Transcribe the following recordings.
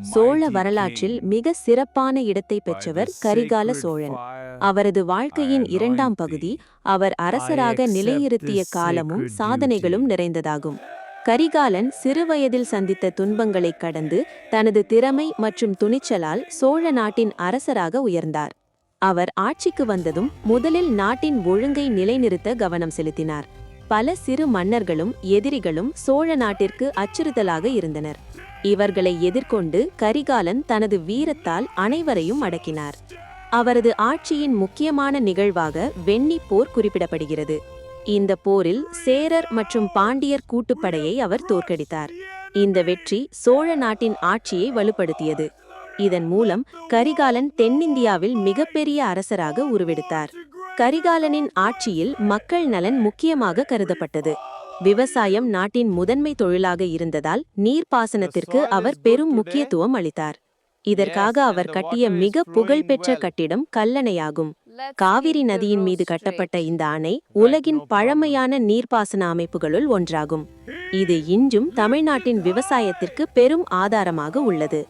சோழ வரலாற்றில் மிக சிறப்பான இடத்தை பெற்றவர் கரிகால சோழன். அவரது வாழ்க்கையின் இரண்டாம் பகுதி அவர் அரசராக நிலைநிறுத்திய காலமும் சாதனைகளும் நிறைந்ததாகும். கரிகாலன் சிறுவயதில் சந்தித்த துன்பங்களைக் கடந்து தனது திறமை மற்றும் துணிச்சலால் சோழ நாட்டின் அரசராக உயர்ந்தார். அவர் ஆட்சிக்கு வந்ததும் முதலில் நாட்டின் ஒழுங்கை நிலைநிறுத்த கவனம் செலுத்தினார். பல சிறு மன்னர்களும் எதிரிகளும் சோழ நாட்டிற்கு அச்சுறுத்தலாக இருந்தனர். இவர்களை எதிர்கொண்டு கரிகாலன் தனது வீரத்தால் அனைவரையும் அடக்கினார். அவரது ஆட்சியின் முக்கியமான நிகழ்வாக வெண்ணி போர் குறிப்பிடப்படுகிறது. இந்த போரில் சேரர் மற்றும் பாண்டியர் கூட்டுப்படையை அவர் தோற்கடித்தார். இந்த வெற்றி சோழ நாட்டின் ஆட்சியை வலுப்படுத்தியது. இதன் மூலம் கரிகாலன் தென்னிந்தியாவில் மிகப்பெரிய அரசராக உருவெடுத்தார். கரிகாலனின் ஆட்சியில் மக்கள் நலன் முக்கியமாக கருதப்பட்டது. விவசாயம் நாட்டின் முதன்மை தொழிலாக இருந்ததால் நீர்ப்பாசனத்திற்கு அவர் பெரும் முக்கியத்துவம் அளித்தார். இதற்காக அவர் கட்டிய மிக புகழ்பெற்ற கட்டிடம் கல்லணையாகும். காவிரி நதியின் மீது கட்டப்பட்ட இந்த அணை உலகின் பழமையான நீர்ப்பாசன அமைப்புகளுள் ஒன்றாகும். இது இன்றும் தமிழ்நாட்டின் விவசாயத்திற்கு பெரும் ஆதாரமாக உள்ளது.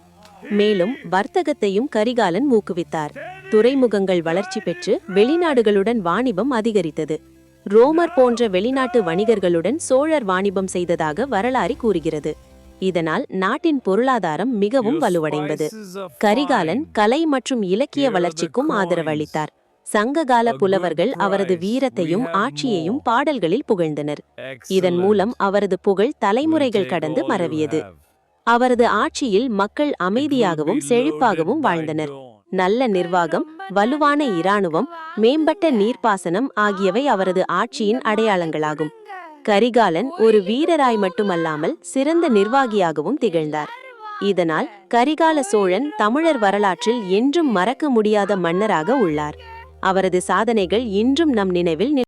மேலும் வர்த்தகத்தையும் கரிகாலன் ஊக்குவித்தார். துறைமுகங்கள் வளர்ச்சி பெற்று வெளிநாடுகளுடன் வாணிபம் அதிகரித்தது. ரோமர் போன்ற வெளிநாட்டு வணிகர்களுடன் சோழர் வாணிபம் செய்ததாக வரலாறு கூறுகிறது. இதனால் நாட்டின் பொருளாதாரம் மிகவும் வலுவடைந்தது. கரிகாலன் கலை மற்றும் இலக்கிய வளர்ச்சிக்கும் ஆதரவளித்தார். சங்ககால புலவர்கள் அவரது வீரத்தையும் ஆட்சியையும் பாடல்களில் புகழ்ந்தனர். இதன் மூலம் அவரது புகழ் தலைமுறைகள் கடந்து மரவியது. அவரது ஆட்சியில் மக்கள் அமைதியாகவும் செழிப்பாகவும் வாழ்ந்தனர். நல்ல நிர்வாகம், வலுவான இராணுவம், மேம்பட்ட நீர்ப்பாசனம் ஆகியவை அவரது ஆட்சியின் அடையாளங்களாகும். கரிகாலன் ஒரு வீரராய் மட்டுமல்லாமல் சிறந்த நிர்வாகியாகவும் திகழ்ந்தார். இதனால் கரிகால சோழன் தமிழர் வரலாற்றில் என்றும் மறக்க முடியாத மன்னராக உள்ளார். அவரது சாதனைகள் இன்றும் நம் நினைவில்